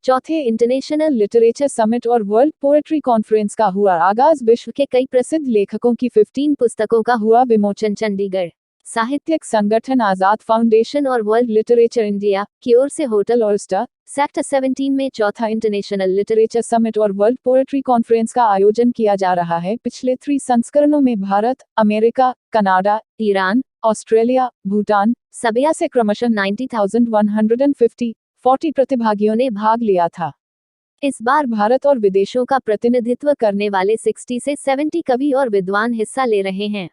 चौथे international literature summit और world poetry conference का हुआ आगाज। विश्व के कई प्रसिद्ध लेखकों की 15 पुस्तकों का हुआ विमोचन। चंडीगढ़ साहित्यिक संगठन आजाद फाउंडेशन और वर्ल्ड लिटरेचर इंडिया की ओर से होटल ऑयस्टर सेक्टर 17 में चौथा इंटरनेशनल लिटरेचर समिट और वर्ल्ड पोएट्री कॉन्फ्रेंस का आयोजन किया जा रहा है। पिछले 3 संस्करणों में Bharat, America, Canada, Iran, Australia, Bhutan, Serbia से क्रमशः 90,150 40 प्रतिभागियों ने भाग लिया था। इस बार भारत और विदेशों का प्रतिनिधित्व करने वाले 60 से 70 कवि और विद्वान हिस्सा ले रहे हैं।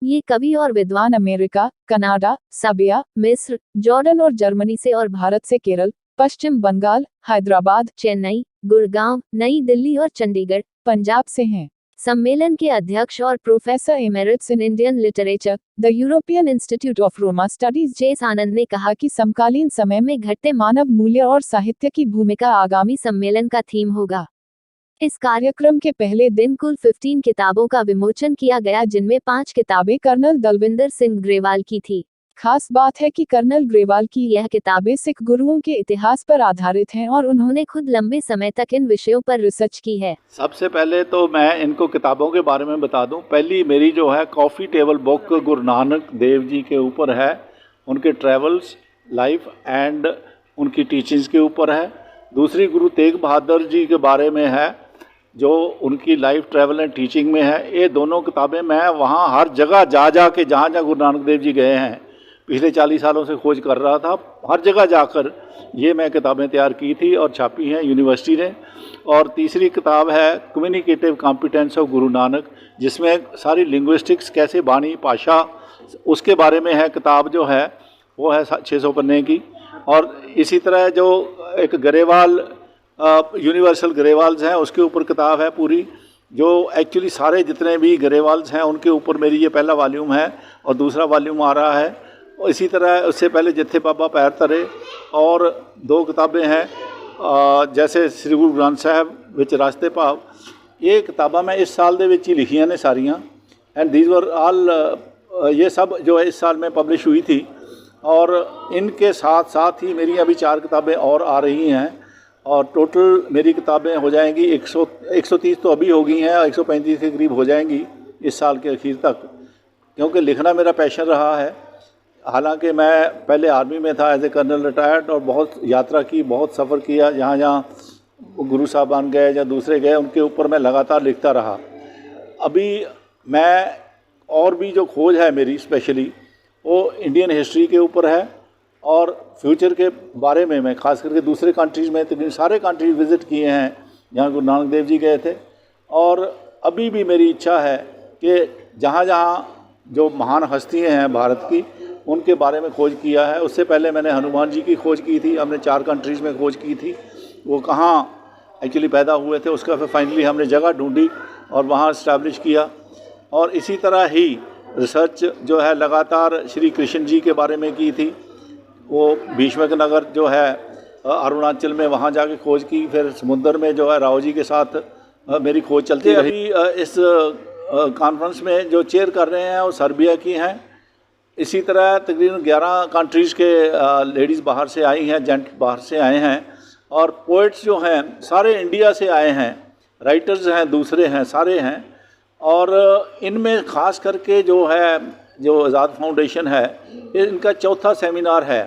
ये कवि और विद्वान अमेरिका, कनाडा, सबिया, मिस्र, जॉर्डन और जर्मनी से और भारत से केरल, पश्चिम बंगाल, हैदराबाद, चेन्नई, गुड़गांव, नई दिल्ली और चंडीगढ़, पंजाब से हैं। सम्मेलन के अध्यक्ष और professor emeritus in Indian literature, the European institute of Roma studies J S. Anand ने कहा कि समकालीन समय में घटते मानव मूल्य और साहित्य की भूमिका आगामी सम्मेलन का थीम होगा। इस कार्यक्रम के पहले दिन कुल 15 किताबों का विमोचन किया गया, जिनमें 5 किताबें कर्नल दलविंदर सिंह ग्रेवाल की थी। खास बात है कि कर्नल ग्रेवाल की यह किताबें सिख गुरुओं के इतिहास पर आधारित हैं और उन्होंने खुद लंबे समय तक इन विषयों पर रिसर्च की है। सबसे पहले तो मैं इनको किताबों के बारे में बता दूं। पहली मेरी जो है coffee table book Guru Nanak Dev ji के ऊपर है, उनके ट्रैवल्स, लाइफ एंड उनकी टीचिंग्स के ऊपर है। दूसरी गुरु तेग बहादुर जी के बारे में है, जो उनकी लाइफ, ट्रैवल एंड टीचिंग में है। ये दोनों किताबें मैं वहाँ हर जगह जा के जहाँ गुरु नानक देव जी गए हैं, पिछले 40 सालों से खोज कर रहा था, हर जगह जाकर ये मैं किताबें तैयार की थी और छापी हैं यूनिवर्सिटी ने। और तीसरी किताब है communicative competence of Guru Nanak, जिसमें सारी लिंग्विस्टिक्स, कैसे बाणी, भाषा, उसके बारे में है। किताब जो है वो है 600 पन्ने की। और इसी तरह जो एक गरेवाल, यूनिवर्सल गरेवाल्स हैं, उसके ऊपर किताब है पूरी, जो एक्चुअली सारे जितने भी गरेवाल्स हैं उनके ऊपर मेरी ये पहला वॉल्यूम है और दूसरा वॉल्यूम आ रहा है। इसी तरह उससे पहले जिथे बाबा पैर तरे और 2 किताबें हैं, जैसे श्री गुरु ग्रंथ साहब विच रास्ते भाव। ये किताबां मैं इस साल दे विच ही लिखियां ने सारियां, एंड दीज वर ऑल, ये सब जो है इस साल में पब्लिश हुई थी। और इनके साथ साथ ही मेरी अभी 4 किताबें और आ रही हैं और टोटल मेरी किताबें हो जाएंगी 130 तो अभी हो गई हैं और 135 के करीब हो जाएंगी इस साल के आखिर तक, क्योंकि लिखना मेरा पैशन रहा है। हालांकि मैं पहले आर्मी में था एज ए कर्नल रिटायर्ड और बहुत यात्रा की, बहुत सफ़र किया, जहाँ जहाँ गुरु साहबान गए या दूसरे गए उनके ऊपर मैं लगातार लिखता रहा। अभी मैं और भी जो खोज है मेरी स्पेशली वो इंडियन हिस्ट्री के ऊपर है और फ्यूचर के बारे में मैं ख़ास करके दूसरे कंट्रीज़ में तकरीबन सारे कंट्रीज विज़िट किए हैं जहाँ गुरु नानक देव जी गए थे। और अभी भी मेरी इच्छा है कि जहाँ जहाँ जो महान हस्तियाँ हैं भारत की, उनके बारे में खोज किया है। उससे पहले मैंने हनुमान जी की खोज की थी, हमने 4 कंट्रीज़ में खोज की थी, वो कहाँ एक्चुअली पैदा हुए थे, उसका फिर फाइनली हमने जगह ढूंढी और वहाँ इस्टेब्लिश किया। और इसी तरह ही रिसर्च जो है लगातार श्री कृष्ण जी के बारे में की थी, वो भीष्मक नगर जो है अरुणाचल में, वहाँ जाके खोज की। फिर समुद्र में जो है राव जी के साथ मेरी खोज चलती रही। इस कॉन्फ्रेंस में जो चेयर कर रहे हैं वो सर्बिया की हैं। इसी तरह तकरीबन 11 कंट्रीज़ के लेडीज़ बाहर से आई हैं, जेंट बाहर से आए हैं और पोइट्स जो हैं सारे इंडिया से आए हैं, राइटर्स हैं दूसरे हैं, सारे हैं। और इनमें ख़ास करके जो है जो आज़ाद फाउंडेशन है, इनका 4था सेमिनार है।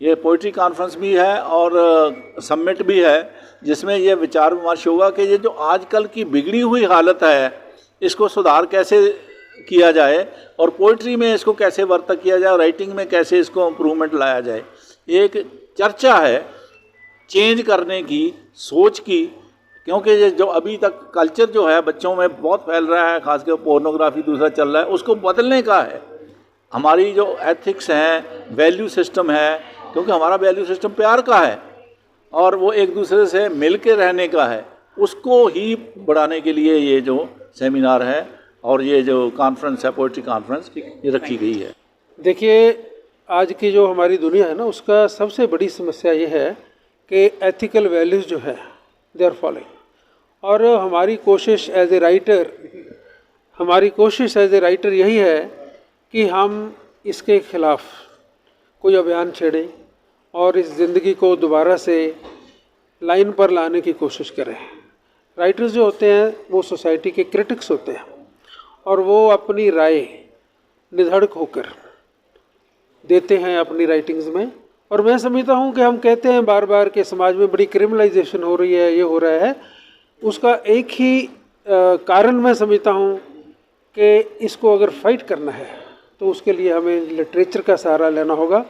ये पोइट्री कॉन्फ्रेंस भी है और समिट भी है, जिसमें ये विचार विमर्श होगा कि ये जो आजकल की बिगड़ी हुई हालत है इसको सुधार कैसे किया जाए और पोइट्री में इसको कैसे वर्तक किया जाए, राइटिंग में कैसे इसको इम्प्रूवमेंट लाया जाए। एक चर्चा है चेंज करने की, सोच की, क्योंकि ये जो अभी तक कल्चर जो है बच्चों में बहुत फैल रहा है, खासकर पोर्नोग्राफी दूसरा चल रहा है, उसको बदलने का है। हमारी जो एथिक्स हैं, वैल्यू सिस्टम है, क्योंकि हमारा वैल्यू सिस्टम प्यार का है और वो एक दूसरे से मिल के रहने का है, उसको ही बढ़ाने के लिए ये जो सेमिनार है और ये जो कॉन्फ्रेंस है, पोइट्री कॉन्फ्रेंस, ये रखी गई है। देखिए, आज की जो हमारी दुनिया है ना, उसका सबसे बड़ी समस्या ये है कि एथिकल वैल्यूज़ जो है दे आर फॉलोइंग। और हमारी कोशिश एज ए राइटर यही है कि हम इसके ख़िलाफ़ कोई अभियान छेड़ें और इस ज़िंदगी को दोबारा से लाइन पर लाने की कोशिश करें। राइटर्स जो होते हैं वो सोसाइटी के क्रिटिक्स होते हैं और वो अपनी राय निधड़क होकर देते हैं अपनी राइटिंग्स में। और मैं समझता हूँ कि हम कहते हैं बार बार कि समाज में बड़ी क्रिमिनलाइजेशन हो रही है, ये हो रहा है, उसका एक ही कारण मैं समझता हूँ कि इसको अगर फाइट करना है तो उसके लिए हमें लिटरेचर का सहारा लेना होगा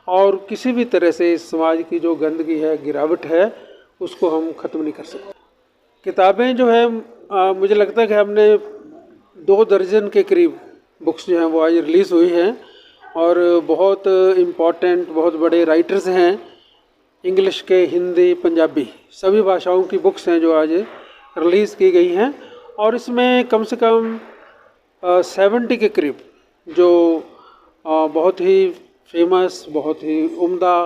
और किसी भी तरह से इस समाज की जो गंदगी है, गिरावट है, उसको हम ख़त्म नहीं कर सकते। किताबें जो है मुझे लगता है कि हमने 2 दर्जन के करीब बुक्स जो हैं वो आज रिलीज़ हुई हैं और बहुत इम्पॉर्टेंट, बहुत बड़े राइटर्स हैं, इंग्लिश के, हिंदी, पंजाबी सभी भाषाओं की बुक्स हैं जो आज रिलीज़ की गई हैं। और इसमें कम से कम 70 के करीब जो बहुत ही फेमस, बहुत ही उम्दा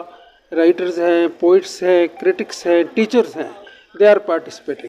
राइटर्स हैं, पोइट्स हैं, क्रिटिक्स हैं, टीचर्स हैं, दे आर पार्टिसिपेटिंग।